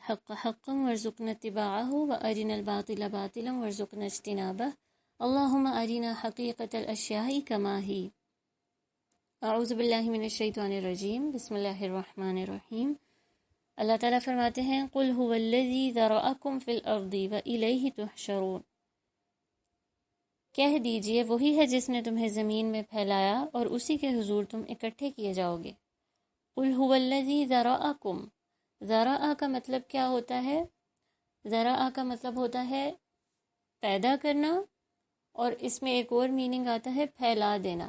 الحق حقا وارزقنا اتباعه وأرنا الباطل باطلا وارزقنا اجتنابه اللهم أرنا حقيقة الأشياء كما هي. اعوذ باللہ من الشیطان الرجیم، بسم اللہ الرحمن الرحیم۔ اللہ تعالیٰ فرماتے ہیں قل هو الذی ذرأکم فی الارض وإلیہ تحشرون، کہہ دیجئے وہی ہے جس نے تمہیں زمین میں پھیلایا اور اسی کے حضور تم اکٹھے کیے جاؤ گے۔ قل هو الذی ذرأکم، ذرأ کا مطلب کیا ہوتا ہے؟ ذرأ کا مطلب ہوتا ہے پیدا کرنا، اور اس میں ایک اور میننگ آتا ہے پھیلا دینا۔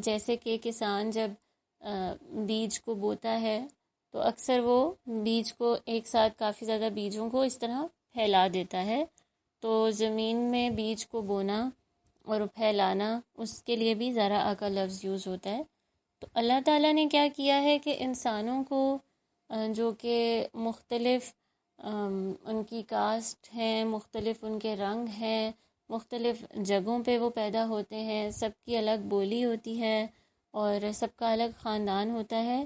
جیسے کہ کسان جب بیج کو بوتا ہے تو اکثر وہ بیج کو ایک ساتھ کافی زیادہ بیجوں کو اس طرح پھیلا دیتا ہے، تو زمین میں بیج کو بونا اور پھیلانا اس کے لیے بھی ذرا کا لفظ یوز ہوتا ہے۔ تو اللہ تعالیٰ نے کیا کیا ہے کہ انسانوں کو جو کہ مختلف ان کی کاسٹ ہیں، مختلف ان کے رنگ ہیں، مختلف جگہوں پہ وہ پیدا ہوتے ہیں، سب کی الگ بولی ہوتی ہے اور سب کا الگ خاندان ہوتا ہے،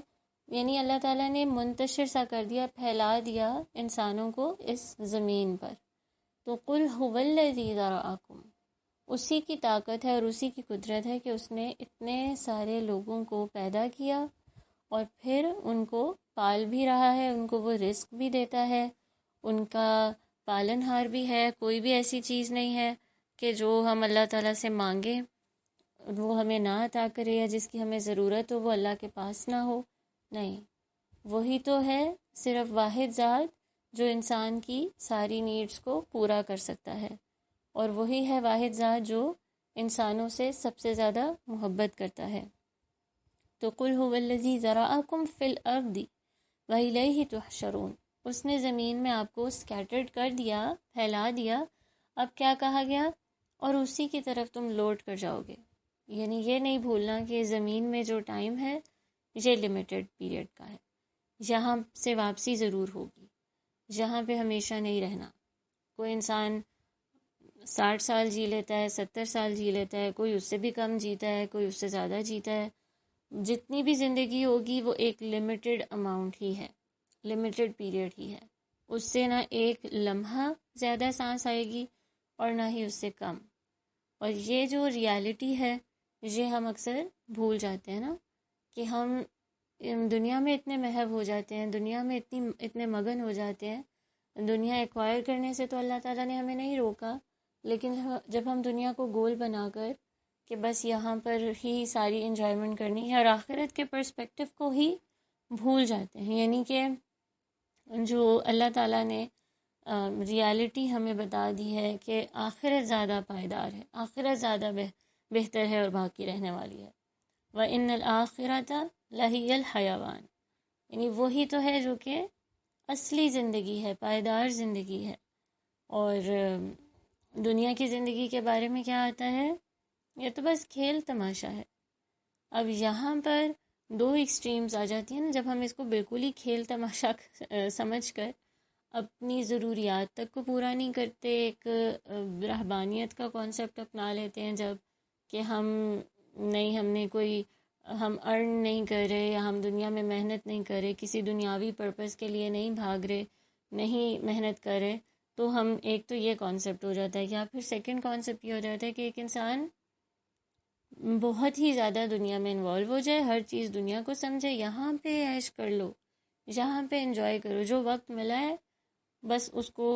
یعنی اللہ تعالیٰ نے منتشر سا کر دیا، پھیلا دیا انسانوں کو اس زمین پر۔ تو قل هو الذی ذرأکم، اسی کی طاقت ہے اور اسی کی قدرت ہے کہ اس نے اتنے سارے لوگوں کو پیدا کیا اور پھر ان کو پال بھی رہا ہے، ان کو وہ رزق بھی دیتا ہے، ان کا پالن ہار بھی ہے۔ کوئی بھی ایسی چیز نہیں ہے کہ جو ہم اللہ تعالیٰ سے مانگیں وہ ہمیں نہ عطا کرے، یا جس کی ہمیں ضرورت ہو وہ اللہ کے پاس نہ ہو، نہیں، وہی تو ہے صرف واحد ذات جو انسان کی ساری نیڈز کو پورا کر سکتا ہے، اور وہی ہے واحد ذات جو انسانوں سے سب سے زیادہ محبت کرتا ہے۔ تو قل هو الذی ذرأکم فی الارض وإلیہ تحشرون، اس نے زمین میں آپ کو اسکیٹرڈ کر دیا، پھیلا دیا، اب کیا کہا گیا؟ اور اسی کی طرف تم لوٹ کر جاؤ گے۔ یعنی یہ نہیں بھولنا کہ زمین میں جو ٹائم ہے یہ لمیٹڈ پیریڈ کا ہے، یہاں سے واپسی ضرور ہوگی، یہاں پہ ہمیشہ نہیں رہنا۔ کوئی انسان 60 سال جی لیتا ہے، 70 سال جی لیتا ہے، کوئی اس سے بھی کم جیتا ہے، کوئی اس سے زیادہ جیتا ہے۔ جتنی بھی زندگی ہوگی وہ ایک لمیٹڈ اماؤنٹ ہی ہے، لمیٹڈ پیریڈ ہی ہے، اس سے نہ ایک لمحہ زیادہ سانس آئے گی اور نہ ہی اس سے کم۔ اور یہ جو ریالٹی ہے یہ ہم اکثر بھول جاتے ہیں نا، کہ ہم دنیا میں اتنے محو ہو جاتے ہیں، دنیا میں اتنے مگن ہو جاتے ہیں۔ دنیا ایکوائر کرنے سے تو اللہ تعالیٰ نے ہمیں نہیں روکا، لیکن جب ہم دنیا کو گول بنا کر کہ بس یہاں پر ہی ساری انجوائمنٹ کرنی ہے اور آخرت کے پرسپیکٹیو کو ہی بھول جاتے ہیں، یعنی کہ جو اللہ تعالیٰ نے ریالٹی ہمیں بتا دی ہے کہ آخرت زیادہ پائیدار ہے، آخرت زیادہ بہتر ہے اور باقی رہنے والی ہے۔ وَإِنَّ الْآخِرَةَ لَهِيَ الْحَيَوَانُ، یعنی وہی تو ہے جو کہ اصلی زندگی ہے، پائیدار زندگی ہے۔ اور دنیا کی زندگی کے بارے میں کیا آتا ہے؟ یہ تو بس کھیل تماشا ہے۔ اب یہاں پر دو ایکسٹریمز آ جاتی ہیں نا، جب ہم اس کو بالکل ہی کھیل تماشا سمجھ کر اپنی ضروریات تک کو پورا نہیں کرتے، ایک رہبانیت کا کانسیپٹ اپنا لیتے ہیں جب کہ ہم نے کوئی ہم ارن نہیں کر رہے، یا ہم دنیا میں محنت نہیں کر رہے، کسی دنیاوی پرپس کے لیے نہیں بھاگ رہے، نہیں محنت کر رہے، تو ہم ایک تو یہ کانسیپٹ ہو جاتا ہے، یا پھر سیکنڈ کانسیپٹ یہ ہو جاتا ہے کہ ایک انسان بہت ہی زیادہ دنیا میں انوالو ہو جائے، ہر چیز دنیا کو سمجھے، یہاں پہ عیش کر لو، یہاں پہ انجوائے کرو، جو وقت ملا ہے بس اس کو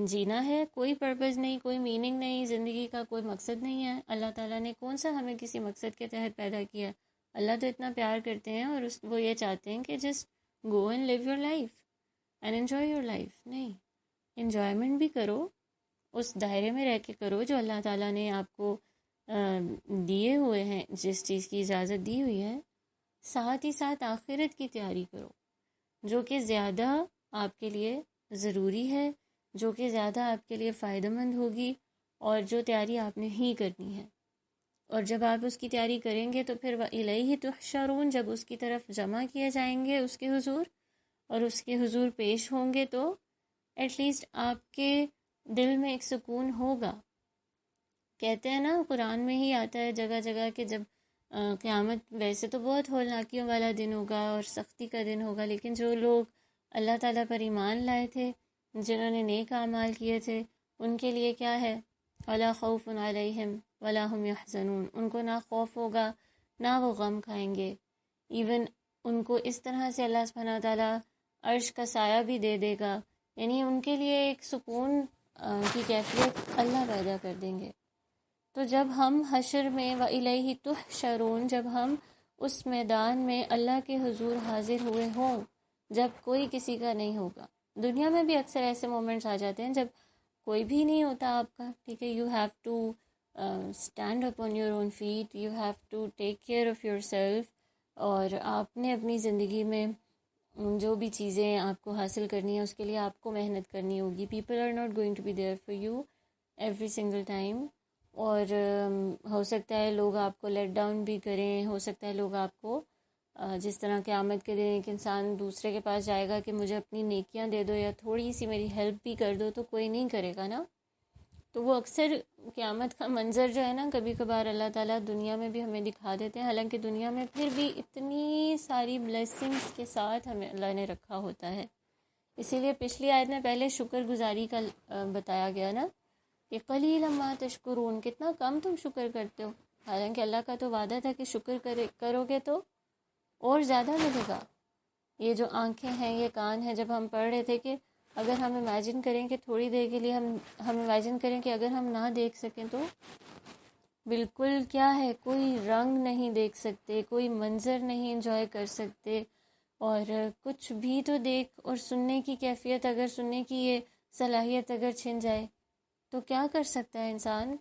جینا ہے، کوئی پرپز نہیں، کوئی میننگ نہیں، زندگی کا کوئی مقصد نہیں ہے۔ اللہ تعالیٰ نے کون سا ہمیں کسی مقصد کے تحت پیدا کیا؟ اللہ تو اتنا پیار کرتے ہیں اور وہ یہ چاہتے ہیں کہ just go and live your life and enjoy your life. نہیں، انجوائمنٹ بھی کرو، اس دائرے میں رہ کے کرو جو اللہ تعالیٰ نے آپ کو دیے ہوئے ہیں، جس چیز کی اجازت دی ہوئی ہے، ساتھ ہی ساتھ آخرت کی تیاری کرو جو کہ زیادہ آپ کے لیے ضروری ہے، جو کہ زیادہ آپ کے لیے فائدہ مند ہوگی، اور جو تیاری آپ نے ہی کرنی ہے۔ اور جب آپ اس کی تیاری کریں گے تو پھر وَإِلَيْهِ تُحْشَرُونَ، جب اس کی طرف جمع کیے جائیں گے اس کے حضور اور اس کے حضور پیش ہوں گے، تو ایٹ لیسٹ آپ کے دل میں ایک سکون ہوگا۔ کہتے ہیں نا، قرآن میں ہی آتا ہے جگہ جگہ کہ جب قیامت ویسے تو بہت ہولناکیوں والا دن ہوگا اور سختی کا دن ہوگا، لیکن جو لوگ اللہ تعالیٰ پر ایمان لائے تھے، جنہوں نے نیک اعمال کیے تھے، ان کے لیے کیا ہے؟ ولا خوف علیہم ولا هم یحزنون، ان کو نہ خوف ہوگا نہ وہ غم کھائیں گے۔ ایون ان کو اس طرح سے اللہ سبحانہ تعالیٰ عرش کا سایہ بھی دے دے گا، یعنی ان کے لیے ایک سکون کی کیفیت اللہ پیدا کر دیں گے۔ تو جب ہم حشر میں وَإِلَيْهِ تُحْشَرُونَ، جب ہم اس میدان میں اللہ کے حضور حاضر ہوئے ہوں، جب کوئی کسی کا نہیں ہوگا۔ دنیا میں بھی اکثر ایسے مومنٹس آ جاتے ہیں جب کوئی بھی نہیں ہوتا آپ کا، ٹھیک ہے، you have to stand up on your own feet, you have to take care of yourself, اور آپ نے اپنی زندگی میں جو بھی چیزیں آپ کو حاصل کرنی ہیں اس کے لیے آپ کو محنت کرنی ہوگی۔ People are not going to be there for you every single time, اور ہو سکتا ہے لوگ آپ کو لیٹ ڈاؤن بھی کریں، ہو سکتا ہے لوگ آپ کو جس طرح قیامت کے دن ایک انسان دوسرے کے پاس جائے گا کہ مجھے اپنی نیکیاں دے دو یا تھوڑی سی میری ہیلپ بھی کر دو، تو کوئی نہیں کرے گا نا۔ تو وہ اکثر قیامت کا منظر جو ہے نا، کبھی کبھار اللہ تعالیٰ دنیا میں بھی ہمیں دکھا دیتے ہیں، حالانکہ دنیا میں پھر بھی اتنی ساری بلیسنگز کے ساتھ ہمیں اللہ نے رکھا ہوتا ہے۔ اسی لیے پچھلی آیت میں پہلے شکر گزاری کا بتایا گیا نا، کہ قلیلا ما تشکرون، کتنا کم تم شکر کرتے ہو، حالانکہ اللہ کا تو وعدہ تھا کہ شکر کرو گے تو اور زیادہ ملے گا۔ یہ جو آنکھیں ہیں، یہ کان ہیں، جب ہم پڑھ رہے تھے کہ اگر ہم امیجن کریں کہ تھوڑی دیر کے لیے ہم امیجن کریں کہ اگر ہم نہ دیکھ سکیں تو بالکل کیا ہے، کوئی رنگ نہیں دیکھ سکتے، کوئی منظر نہیں انجوائے کر سکتے، اور کچھ بھی تو دیکھ اور سننے کی کیفیت، اگر سننے کی یہ صلاحیت اگر چھن جائے تو کیا کر سکتا ہے انسان؟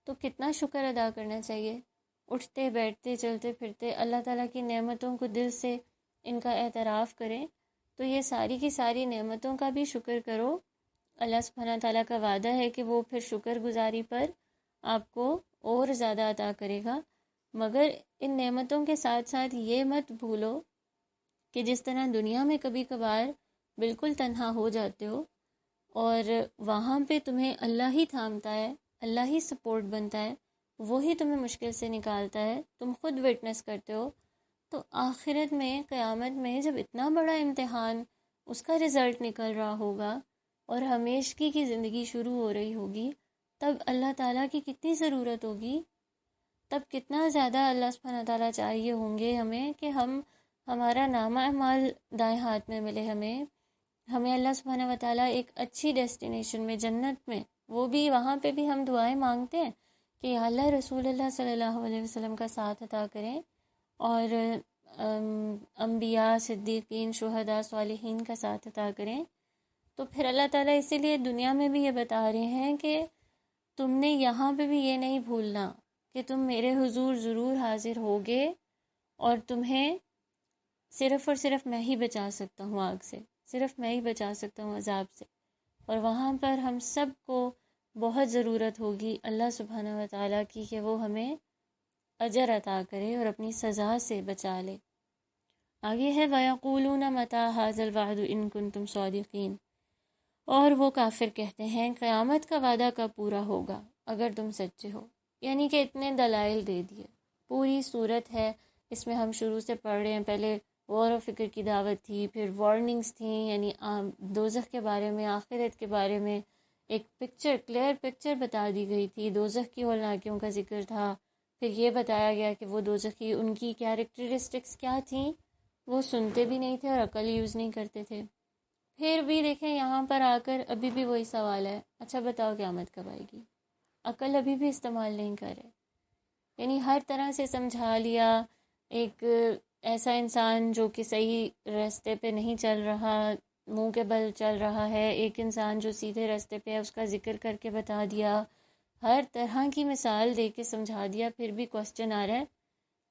تو کتنا شکر ادا کرنا چاہیے، اٹھتے بیٹھتے چلتے پھرتے اللہ تعالیٰ کی نعمتوں کو دل سے ان کا اعتراف کریں، تو یہ ساری کی ساری نعمتوں کا بھی شکر کرو۔ اللہ سبحانہ تعالیٰ کا وعدہ ہے کہ وہ پھر شکر گزاری پر آپ کو اور زیادہ عطا کرے گا، مگر ان نعمتوں کے ساتھ ساتھ یہ مت بھولو کہ جس طرح دنیا میں کبھی کبھار بالکل تنہا ہو جاتے ہو اور وہاں پہ تمہیں اللہ ہی تھامتا ہے، اللہ ہی سپورٹ بنتا ہے، وہی تمہیں مشکل سے نکالتا ہے، تم خود وٹنس کرتے ہو، تو آخرت میں قیامت میں جب اتنا بڑا امتحان اس کا رزلٹ نکل رہا ہوگا اور ہمیشگی کی زندگی شروع ہو رہی ہوگی، تب اللہ تعالیٰ کی کتنی ضرورت ہوگی، تب کتنا زیادہ اللہ سبحانہ تعالیٰ چاہیے ہوں گے ہمیں کہ ہمارا نامہ اعمال دائیں ہاتھ میں ملے، ہمیں اللہ سبحانہ و تعالیٰ ایک اچھی ڈیسٹینیشن میں، جنت میں، وہ بھی وہاں پہ بھی ہم دعائیں مانگتے ہیں کہ یا اللہ رسول اللہ صلی اللہ علیہ وسلم کا ساتھ عطا کریں، اور انبیاء، صدیقین، شہداء، صالحین کا ساتھ عطا کریں۔ تو پھر اللہ تعالیٰ اسی لیے دنیا میں بھی یہ بتا رہے ہیں کہ تم نے یہاں پہ بھی یہ نہیں بھولنا کہ تم میرے حضور ضرور حاضر ہوگے، اور تمہیں صرف اور صرف میں ہی بچا سکتا ہوں آگ سے، صرف میں ہی بچا سکتا ہوں عذاب سے، اور وہاں پر ہم سب کو بہت ضرورت ہوگی اللہ سبحانہ و تعالیٰ کی کہ وہ ہمیں اجر عطا کرے اور اپنی سزا سے بچا لے۔ آگے ہے وَيَقُولُونَ مَتَىٰ هَٰذَا الْوَعْدُ إِن كُنتُمْ صَادِقِينَ، اور وہ کافر کہتے ہیں قیامت کا وعدہ کب پورا ہوگا اگر تم سچے ہو، یعنی کہ اتنے دلائل دے دیے، پوری صورت ہے اس میں ہم شروع سے پڑھ رہے ہیں، پہلے غور و فکر کی دعوت تھی، پھر وارننگز تھیں، یعنی دوزخ کے بارے میں، آخرت کے بارے میں ایک کلیئر پکچر بتا دی گئی تھی، دوزخ کی ہولناکیوں کا ذکر تھا، پھر یہ بتایا گیا کہ وہ دوزخی ان کی کیریکٹرسٹکس کیا تھیں، وہ سنتے بھی نہیں تھے اور عقل یوز نہیں کرتے تھے۔ پھر بھی دیکھیں یہاں پر آ کر ابھی بھی وہی سوال ہے، اچھا بتاؤ قیامت کب آئے گی؟ عقل ابھی بھی استعمال نہیں کر رہے، یعنی ہر طرح سے سمجھا لیا، ایک ایسا انسان جو کہ صحیح راستے پہ نہیں چل رہا، منہ کے بل چل رہا ہے، ایک انسان جو سیدھے راستے پہ ہے اس کا ذکر کر کے بتا دیا، ہر طرح کی مثال دے کے سمجھا دیا، پھر بھی کوسچن آ رہا ہے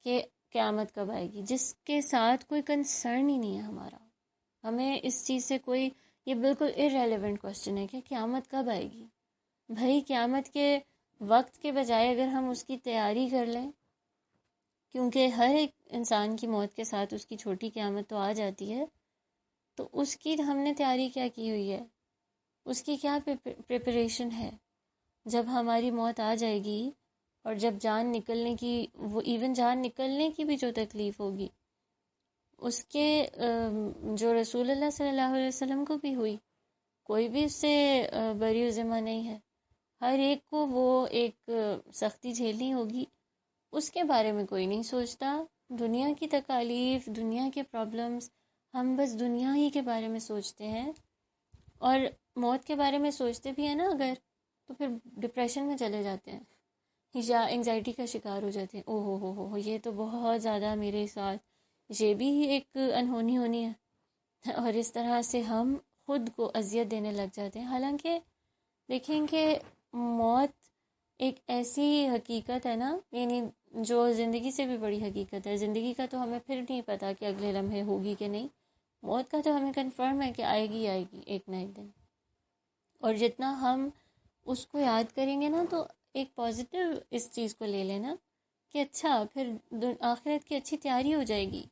کہ قیامت کب آئے گی، جس کے ساتھ کوئی کنسرن ہی نہیں ہے ہمارا، ہمیں اس چیز سے کوئی، یہ بالکل ارریلیونٹ کوسچن ہے کہ قیامت کب آئے گی۔ بھائی قیامت کے وقت کے بجائے اگر ہم اس کی تیاری کر لیں، کیونکہ ہر ایک انسان کی موت کے ساتھ اس کی چھوٹی قیامت تو آ جاتی ہے، تو اس کی ہم نے تیاری کیا کی ہوئی ہے، اس کی کیا پریپریشن ہے؟ جب ہماری موت آ جائے گی اور جب جان نکلنے کی، وہ ایون جان نکلنے کی بھی جو تکلیف ہوگی، اس کے جو رسول اللہ صلی اللہ علیہ وسلم کو بھی ہوئی، کوئی بھی اس سے بری و ذمہ نہیں ہے، ہر ایک کو وہ ایک سختی جھیلنی ہوگی، اس کے بارے میں کوئی نہیں سوچتا۔ دنیا کی تکالیف، دنیا کے پرابلمز، ہم بس دنیا ہی کے بارے میں سوچتے ہیں، اور موت کے بارے میں سوچتے بھی ہیں نا اگر، تو پھر ڈپریشن میں چلے جاتے ہیں یا انگزائٹی کا شکار ہو جاتے ہیں، او ہو یہ تو بہت زیادہ میرے ساتھ، یہ بھی ایک انہونی ہونی ہے، اور اس طرح سے ہم خود کو اذیت دینے لگ جاتے ہیں۔ حالانکہ دیکھیں کہ موت ایک ایسی حقیقت ہے نا، یعنی جو زندگی سے بھی بڑی حقیقت ہے۔ زندگی کا تو ہمیں پھر نہیں پتہ کہ اگلے لمحے ہوگی کہ نہیں، موت کا تو ہمیں کنفرم ہے کہ آئے گی ایک نہ ایک دن، اور جتنا ہم اس کو یاد کریں گے نا، تو ایک پازیٹیو اس چیز کو لے لینا کہ اچھا پھر آخرت کی اچھی تیاری ہو جائے گی،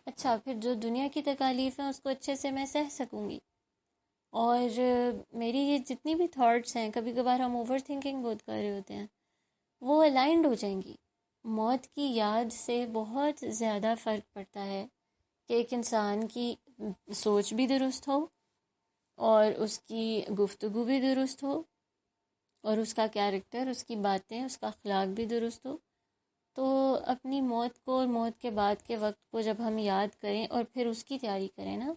اچھا پھر جو دنیا کی تکالیف ہیں اس کو اچھے سے میں سہ سکوں گی، اور میری یہ جتنی بھی تھاٹس ہیں، کبھی کبھار ہم اوور تھنکنگ بہت کر رہے ہوتے ہیں، وہ الائنڈ ہو جائیں گی۔ موت کی یاد سے بہت زیادہ فرق پڑتا ہے کہ ایک انسان کی سوچ بھی درست ہو، اور اس کی گفتگو بھی درست ہو، اور اس کا کیریکٹر، اس کی باتیں، اس کا اخلاق بھی درست ہو۔ تو اپنی موت کو اور موت کے بعد کے وقت کو جب ہم یاد کریں اور پھر اس کی تیاری کریں نا،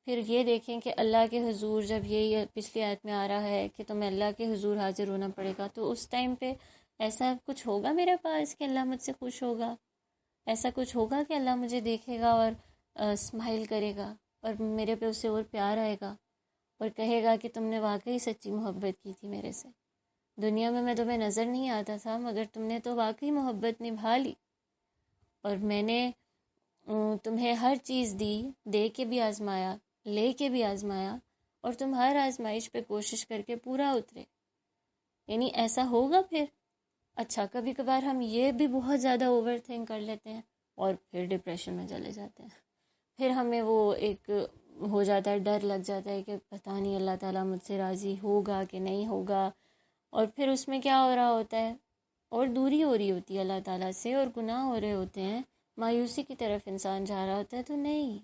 پھر یہ دیکھیں کہ اللہ کے حضور، جب یہ پچھلی آیت میں آ رہا ہے کہ تمہیں اللہ کے حضور حاضر ہونا پڑے گا، تو اس ٹائم پہ ایسا کچھ ہوگا میرے پاس کہ اللہ مجھ سے خوش ہوگا، ایسا کچھ ہوگا کہ اللہ مجھے دیکھے گا اور اسمائل کرے گا، اور میرے پہ اس سے اور پیار آئے گا، اور کہے گا کہ تم نے واقعی سچی محبت کی تھی میرے سے، دنیا میں تمہیں نظر نہیں آتا تھا مگر تم نے تو واقعی محبت نبھا لی، اور میں نے تمہیں ہر چیز دی، دے کے بھی آزمایا، لے کے بھی آزمایا، اور تم ہر آزمائش پہ کوشش کر کے پورا اترے۔ یعنی ایسا ہوگا پھر۔ اچھا کبھی کبھار ہم یہ بھی بہت زیادہ اوور تھنک کر لیتے ہیں اور پھر ڈپریشن میں چلے جاتے ہیں، پھر ہمیں وہ ایک ہو جاتا ہے، ڈر لگ جاتا ہے کہ پتہ نہیں اللہ تعالیٰ مجھ سے راضی ہوگا کہ نہیں ہوگا، اور پھر اس میں کیا ہو رہا ہوتا ہے، اور دوری ہو رہی ہوتی ہے اللہ تعالیٰ سے، اور گناہ ہو رہے ہوتے ہیں، مایوسی کی طرف انسان جا رہا ہوتا ہے۔ تو نہیں،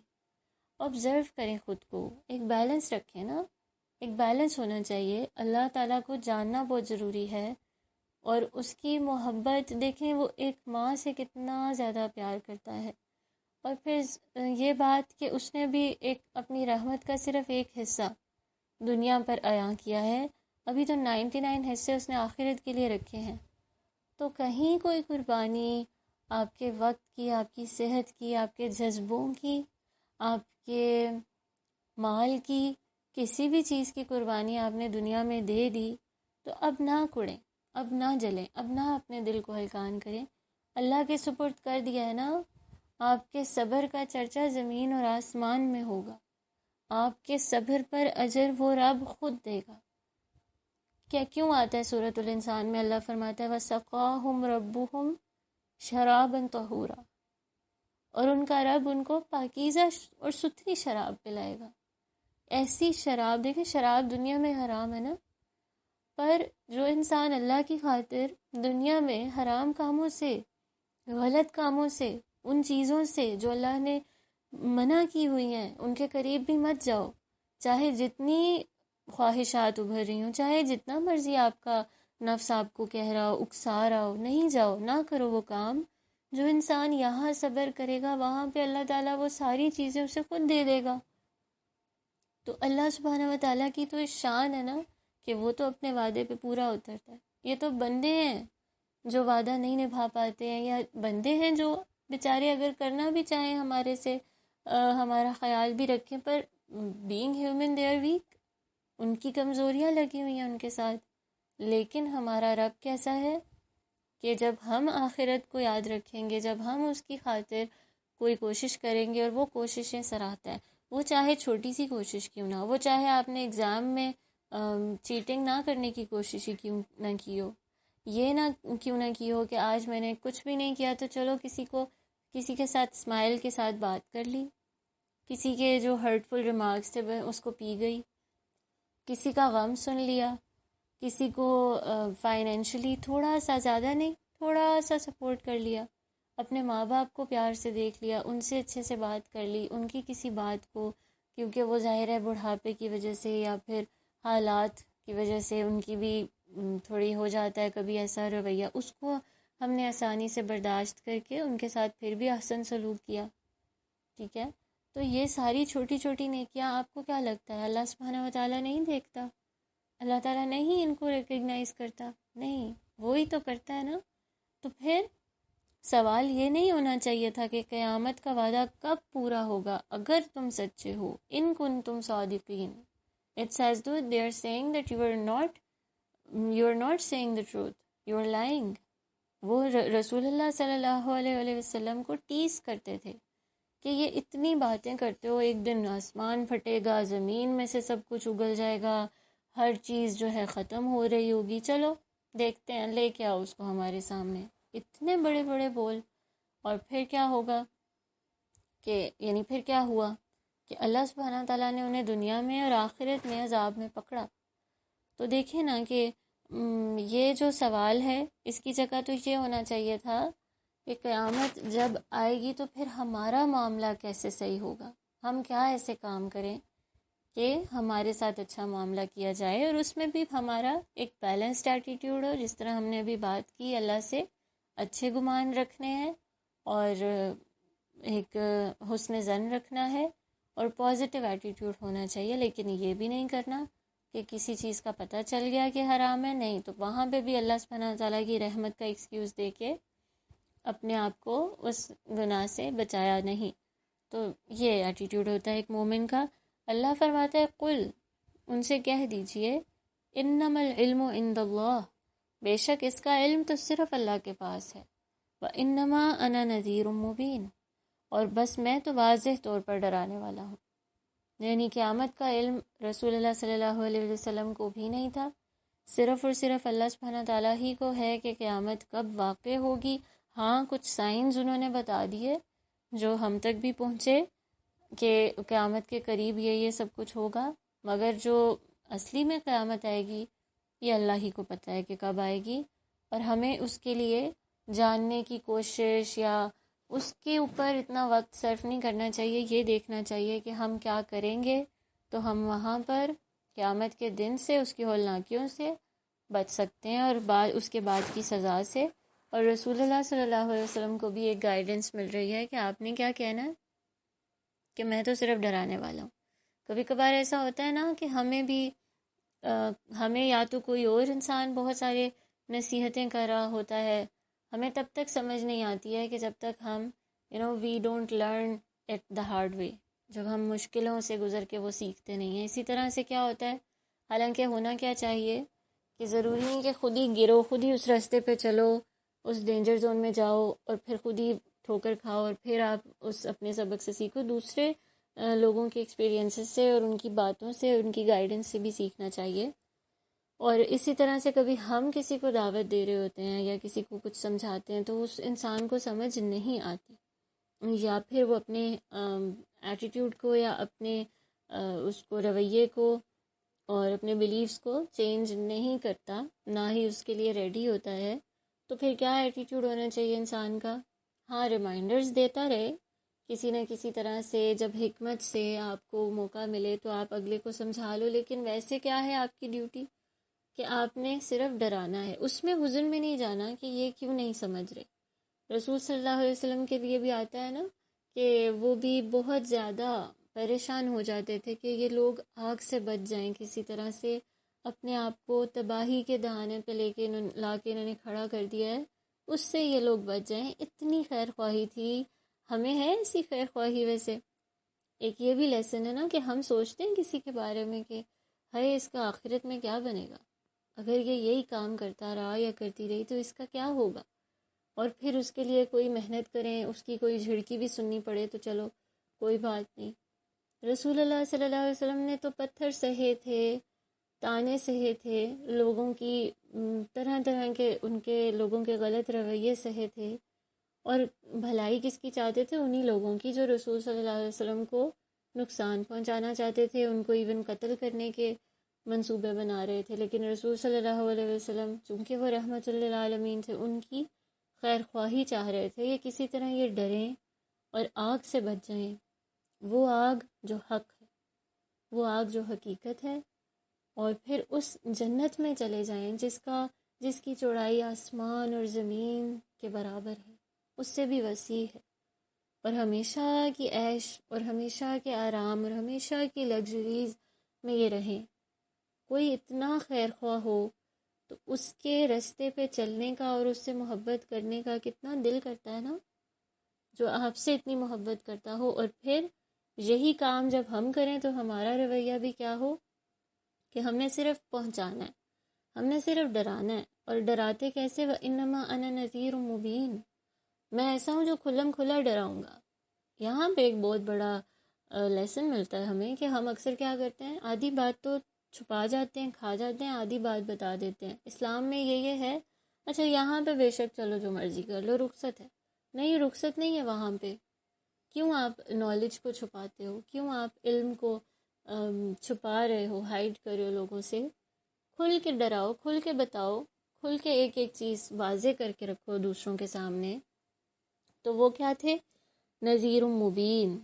آبزرو کریں خود کو، ایک بیلنس رکھیں نا، ایک بیلنس ہونا چاہیے۔ اللہ تعالیٰ کو جاننا بہت ضروری ہے، اور اس کی محبت دیکھیں، وہ ایک ماں سے کتنا زیادہ پیار کرتا ہے، اور پھر یہ بات کہ اس نے بھی ایک اپنی رحمت کا صرف ایک حصہ دنیا پر عیاں کیا ہے، ابھی تو 99 حصے اس نے آخرت کے لیے رکھے ہیں۔ تو کہیں کوئی قربانی آپ کے وقت کی، آپ کی صحت کی، آپ کے جذبوں کی، آپ کے مال کی، کسی بھی چیز کی قربانی آپ نے دنیا میں دے دی، تو اب نہ کڑیں، اب نہ جلیں، اب نہ اپنے دل کو ہلکان کریں، اللہ کے سپرد کر دیا ہے نا۔ آپ کے صبر کا چرچا زمین اور آسمان میں ہوگا، آپ کے صبر پر اجر وہ رب خود دے گا۔ کیا کیوں آتا ہے سورۃ الانسان میں، اللہ فرماتا ہے وَسَقَاهُمْ رَبُّهُمْ شَرَابًا طَهُورًا، اور ان کا رب ان کو پاکیزہ اور ستھری شراب پلائے گا۔ ایسی شراب، دیکھیں شراب دنیا میں حرام ہے نا، پر جو انسان اللہ کی خاطر دنیا میں حرام کاموں سے، غلط کاموں سے، ان چیزوں سے جو اللہ نے منع کی ہوئی ہیں، ان کے قریب بھی مت جاؤ، چاہے جتنی خواہشات ابھر رہی ہوں، چاہے جتنا مرضی آپ کا نفس آپ کو کہہ رہا ہو، اکسا رہا ہو، نہیں جاؤ، نہ کرو وہ کام۔ جو انسان یہاں صبر کرے گا، وہاں پہ اللہ تعالیٰ وہ ساری چیزیں اسے خود دے دے گا۔ تو اللہ سبحانہ و تعالیٰ کی تو اس شان ہے نا کہ وہ تو اپنے وعدے پہ پورا اترتا ہے۔ یہ تو بندے ہیں جو وعدہ نہیں نبھا پاتے ہیں، یا بندے ہیں جو بیچارے اگر کرنا بھی چاہیں ہمارے سے، ہمارا خیال بھی رکھیں، پر being human they are weak, ان کی کمزوریاں لگی ہوئی ہیں ان کے ساتھ۔ لیکن ہمارا رب کیسا ہے کہ جب ہم آخرت کو یاد رکھیں گے، جب ہم اس کی خاطر کوئی کوشش کریں گے، اور وہ کوششیں سراہتا ہے، وہ چاہے چھوٹی سی کوشش کیوں نہ ہو، وہ چاہے آپ نے ایگزام میں چیٹنگ نہ کرنے کی کوشش ہی کیوں نہ کی ہو، یہ نہ کیوں نہ کی ہو کہ آج میں نے کچھ بھی نہیں کیا تو چلو کسی کے ساتھ اسمائل کے ساتھ بات کر لی، کسی کے جو ہرٹفل ریمارکس تھے میں اس کو پی گئی، کسی کا غم سن لیا، کسی کو فائنینشلی تھوڑا سا، زیادہ نہیں، تھوڑا سا سپورٹ کر لیا، اپنے ماں باپ کو پیار سے دیکھ لیا، ان سے اچھے سے بات کر لی، ان کی کسی بات کو، کیونکہ وہ ظاہر ہے بڑھاپے کی وجہ سے یا پھر حالات کی وجہ سے ان کی بھی تھوڑی ہو جاتا ہے کبھی ایسا رویہ، اس کو ہم نے آسانی سے برداشت کر کے ان کے ساتھ پھر بھی احسن سلوک کیا، ٹھیک ہے؟ تو یہ ساری چھوٹی چھوٹی نیکیاں آپ کو کیا لگتا ہے اللہ سبحانہ و تعالیٰ نہیں دیکھتا؟ اللہ تعالیٰ نہیں ان کو ریکگنائز کرتا؟ نہیں، وہی تو کرتا ہے نا۔ تو پھر سوال یہ نہیں ہونا چاہیے تھا کہ قیامت کا وعدہ کب پورا ہوگا اگر تم سچے ہو، ان کن تم صادقین۔ It's as though they are saying that you are not saying the truth, you are lying۔ وہ رسول اللہ صلی اللہ علیہ وآلہ وسلم کو ٹیز کرتے تھے کہ یہ اتنی باتیں کرتے ہو، ایک دن آسمان پھٹے گا، زمین میں سے سب کچھ اگل جائے گا، ہر چیز جو ہے ختم ہو رہی ہوگی، چلو دیکھتے ہیں، لے کے آؤ اس کو ہمارے سامنے۔ اتنے بڑے بڑے بول، اور پھر کیا ہوگا کہ یعنی پھر کیا ہوا کہ اللہ سبحانہ تعالیٰ نے انہیں دنیا میں اور آخرت میں عذاب میں پکڑا۔ تو دیکھیں نا کہ یہ جو سوال ہے اس کی جگہ تو یہ ہونا چاہیے تھا کہ قیامت جب آئے گی تو پھر ہمارا معاملہ کیسے صحیح ہوگا، ہم کیا ایسے کام کریں کہ ہمارے ساتھ اچھا معاملہ کیا جائے، اور اس میں بھی ہمارا ایک بیلنسڈ ایٹیٹیوڈ ہو، جس طرح ہم نے ابھی بات کی، اللہ سے اچھے گمان رکھنے ہیں اور ایک حسن ظن رکھنا ہے اور پازیٹیو ایٹیٹیوڈ ہونا چاہیے۔ لیکن یہ بھی نہیں کرنا کہ کسی چیز کا پتہ چل گیا کہ حرام ہے، نہیں تو وہاں پہ بھی اللہ سبحانہ تعالیٰ کی رحمت کا ایکسکیوز دے کے اپنے آپ کو اس گناہ سے بچایا نہیں۔ تو یہ ایٹیٹیوڈ ہوتا ہے ایک مومن کا۔ اللہ فرماتا ہے قل، ان سے کہہ دیجئے، انما العلم عند اللہ، بے شک اس کا علم تو صرف اللہ کے پاس ہے، وانما انا نذیر مبین، اور بس میں تو واضح طور پر ڈرانے والا ہوں۔ یعنی قیامت کا علم رسول اللہ صلی اللہ علیہ وسلم کو بھی نہیں تھا، صرف اور صرف اللہ سبحانہ تعالیٰ ہی کو ہے کہ قیامت کب واقع ہوگی۔ ہاں کچھ سائنز انہوں نے بتا دیے جو ہم تک بھی پہنچے کہ قیامت کے قریب یہ سب کچھ ہوگا، مگر جو اصلی میں قیامت آئے گی یہ اللہ ہی کو پتہ ہے کہ کب آئے گی، اور ہمیں اس کے لیے جاننے کی کوشش یا اس کے اوپر اتنا وقت صرف نہیں کرنا چاہیے۔ یہ دیکھنا چاہیے کہ ہم کیا کریں گے تو ہم وہاں پر قیامت کے دن سے، اس کی ہولناکیوں سے بچ سکتے ہیں اور اس کے بعد کی سزا سے۔ اور رسول اللہ صلی اللہ علیہ وسلم کو بھی ایک گائیڈنس مل رہی ہے کہ آپ نے کیا کہنا ہے کہ میں تو صرف ڈرانے والا ہوں۔ کبھی کبھار ایسا ہوتا ہے نا کہ ہمیں یا تو کوئی اور انسان بہت سارے نصیحتیں کر رہا ہوتا ہے، ہمیں تب تک سمجھ نہیں آتی ہے کہ جب تک ہم we don't learn it the hard way, جب ہم مشکلوں سے گزر کے وہ سیکھتے نہیں ہیں۔ اسی طرح سے کیا ہوتا ہے، حالانکہ ہونا کیا چاہیے کہ ضروری نہیں کہ خود ہی گرو، خود ہی اس راستے پہ چلو، اس ڈینجر زون میں جاؤ اور پھر خود ہی ٹھوکر کھاؤ اور پھر آپ اس اپنے سبق سے سیکھو۔ دوسرے لوگوں کے ایکسپیرینسز سے اور ان کی باتوں سے، ان کی گائیڈنس سے بھی سیکھنا چاہیے۔ اور اسی طرح سے کبھی ہم کسی کو دعوت دے رہے ہوتے ہیں یا کسی کو کچھ سمجھاتے ہیں تو اس انسان کو سمجھ نہیں آتی، یا پھر وہ اپنے ایٹیٹیوڈ کو یا اپنے اس کو رویے کو اور اپنے بیلیفز کو چینج نہیں کرتا، نہ ہی اس کے لیے ریڈی ہوتا ہے، تو پھر کیا ایٹیٹیوڈ ہونا چاہیے انسان کا؟ ہاں ریمائنڈرز دیتا رہے کسی نہ کسی طرح سے، جب حکمت سے آپ کو موقع ملے تو آپ اگلے کو سمجھا لو، لیکن ویسے کیا ہے آپ کی ڈیوٹی کہ آپ نے صرف ڈرانا ہے، اس میں حزن میں نہیں جانا کہ یہ کیوں نہیں سمجھ رہے۔ رسول صلی اللہ علیہ وسلم کے لیے بھی آتا ہے نا کہ وہ بھی بہت زیادہ پریشان ہو جاتے تھے کہ یہ لوگ آگ سے بچ جائیں، کسی طرح سے اپنے آپ کو تباہی کے دہانے پہ لا کے انہوں نے کھڑا کر دیا ہے، اس سے یہ لوگ بچ جائیں۔ اتنی خیر خواہی تھی، ہمیں ہے ایسی خیر خواہی؟ ویسے ایک یہ بھی لیسن ہے نا کہ ہم سوچتے ہیں کسی کے بارے میں کہ ہائے اس کا آخرت میں کیا بنے گا، اگر یہ یہی کام کرتا رہا یا کرتی رہی تو اس کا کیا ہوگا، اور پھر اس کے لیے کوئی محنت کریں، اس کی کوئی جھڑکی بھی سننی پڑے تو چلو کوئی بات نہیں۔ رسول اللہ صلی اللہ علیہ وسلم نے تو پتھر سہے تھے، تانے سہے تھے، لوگوں کی طرح طرح کے ان کے لوگوں کے غلط رویے سہے تھے، اور بھلائی کس کی چاہتے تھے؟ انہی لوگوں کی جو رسول صلی اللہ علیہ وسلم کو نقصان پہنچانا چاہتے تھے، ان کو ایون قتل کرنے کے منصوبے بنا رہے تھے۔ لیکن رسول صلی اللہ علیہ وسلم چونکہ وہ رحمت للعالمین تھے، ان کی خیر خواہی چاہ رہے تھے، یا کسی طرح یہ ڈریں اور آگ سے بچ جائیں، وہ آگ جو حق ہے، وہ آگ جو حقیقت ہے، اور پھر اس جنت میں چلے جائیں جس کی چوڑائی آسمان اور زمین کے برابر ہے، اس سے بھی وسیع ہے، اور ہمیشہ کی عیش اور ہمیشہ کے آرام اور ہمیشہ کی لگژریز میں یہ رہیں۔ کوئی اتنا خیر خواہ ہو تو اس کے راستے پہ چلنے کا اور اس سے محبت کرنے کا کتنا دل کرتا ہے نا، جو آپ سے اتنی محبت کرتا ہو، اور پھر یہی کام جب ہم کریں تو ہمارا رویہ بھی کیا ہو کہ ہم نے صرف پہنچانا ہے، ہم نے صرف ڈرانا ہے، اور ڈراتے کیسے؟ وَإِنَّمَا أَنَا نَذِيرٌ مُبِينٌ، میں ایسا ہوں جو کھلم کھلا ڈراؤں گا۔ یہاں پہ ایک بہت بڑا لیسن ملتا ہے ہمیں کہ ہم اکثر کیا کرتے ہیں، آدھی بات تو چھپا جاتے ہیں، کھا جاتے ہیں، آدھی بات بتا دیتے ہیں۔ اسلام میں یہ ہے، اچھا یہاں پہ بے شک چلو جو مرضی کر لو، رخصت ہے، نہیں رخصت نہیں ہے وہاں پہ۔ کیوں آپ نالج کو چھپاتے ہو؟ کیوں آپ علم کو چھپا رہے ہو، ہائڈ کر رہے ہو لوگوں سے؟ کھل کے ڈراؤ، کھل کے بتاؤ، کھل کے ایک ایک چیز واضح کر کے رکھو دوسروں کے سامنے۔ تو وہ کیا تھے؟ نذیر مبین،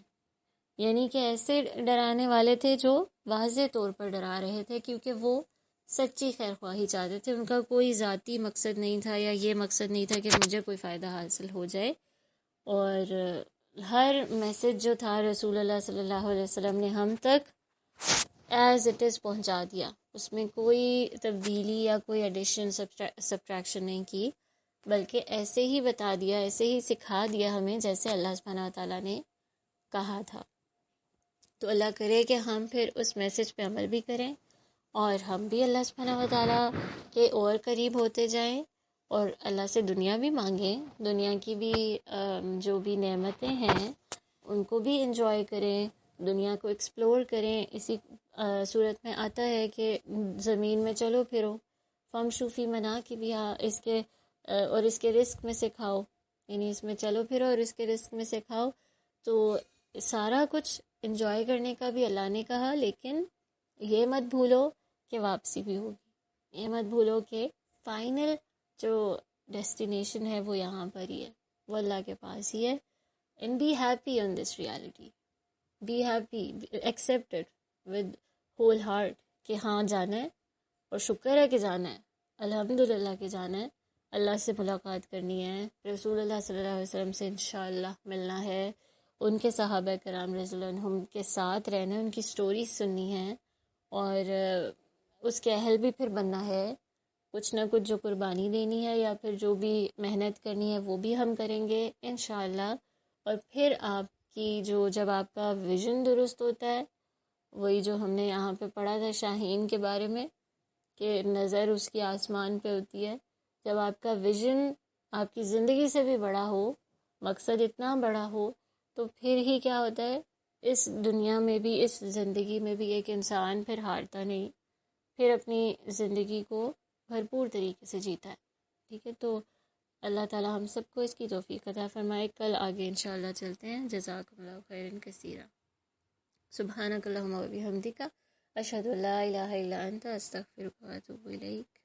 یعنی کہ ایسے ڈرانے والے تھے جو واضح طور پر ڈرا رہے تھے، کیونکہ وہ سچی خیر خواہی چاہتے تھے، ان کا کوئی ذاتی مقصد نہیں تھا، یا یہ مقصد نہیں تھا کہ مجھے کوئی فائدہ حاصل ہو جائے۔ اور ہر میسج جو تھا رسول اللہ صلی اللہ علیہ وسلم نے ہم تک ایز اٹ از پہنچا دیا، اس میں کوئی تبدیلی یا کوئی ایڈیشن سبٹریکشن نہیں کی، بلکہ ایسے ہی بتا دیا، ایسے ہی سکھا دیا ہمیں جیسے اللہ سبحانہ وتعالیٰ نے کہا تھا۔ تو اللہ کرے کہ ہم پھر اس میسج پہ عمل بھی کریں، اور ہم بھی اللہ سبحانہ وتعالیٰ کے اور قریب ہوتے جائیں، اور اللہ سے دنیا بھی مانگیں، دنیا کی بھی جو بھی نعمتیں ہیں ان کو بھی انجوائے کریں، دنیا کو ایکسپلور کریں۔ اسی صورت میں آتا ہے کہ زمین میں چلو پھرو، فمشوا فی مناکبہا، اس کے اور اس کے رزق میں سے کھاؤ، یعنی اس میں چلو پھرو اور اس کے رزق میں سے کھاؤ۔ تو سارا کچھ انجوائے کرنے کا بھی اللہ نے کہا، لیکن یہ مت بھولو کہ واپسی بھی ہوگی، یہ مت بھولو کہ فائنل جو ڈیسٹینیشن ہے وہ یہاں پر ہی ہے، وہ اللہ کے پاس ہی ہے۔ And be happy on this reality, be happy, accept it with whole heart کہ ہاں جانا ہے، اور شکر ہے کہ جانا ہے، الحمدللہ کہ جانا ہے، اللہ سے ملاقات کرنی ہے، رسول اللہ صلی اللہ علیہ وسلم سے انشاءاللہ ملنا ہے، ان کے صحابہ کرام رضی اللہ عنہم کے ساتھ رہنا ہے، ان کی سٹوری سننی ہے، اور اس کے اہل بھی پھر بننا ہے، کچھ نہ کچھ جو قربانی دینی ہے یا پھر جو بھی محنت کرنی ہے وہ بھی ہم کریں گے انشاءاللہ۔ اور پھر آپ کی جب آپ کا ویژن درست ہوتا ہے، وہی جو ہم نے یہاں پہ پڑھا تھا شاہین کے بارے میں کہ نظر اس کی آسمان پہ ہوتی ہے، جب آپ کا ویژن آپ کی زندگی سے بھی بڑا ہو، مقصد اتنا بڑا ہو، تو پھر ہی کیا ہوتا ہے، اس دنیا میں بھی، اس زندگی میں بھی ایک انسان پھر ہارتا نہیں، پھر اپنی زندگی کو بھرپور طریقے سے جیتا ہے۔ ٹھیک ہے، تو اللہ تعالی ہم سب کو اس کی توفیق عطا فرمائے۔ کل آگے انشاءاللہ چلتے ہیں۔ جزاکم اللہ خیرا کثیرا، سبحانک اللہم و بحمدک، اشہد ان لا الہ الا انت، استغفرک و اتوب الیک۔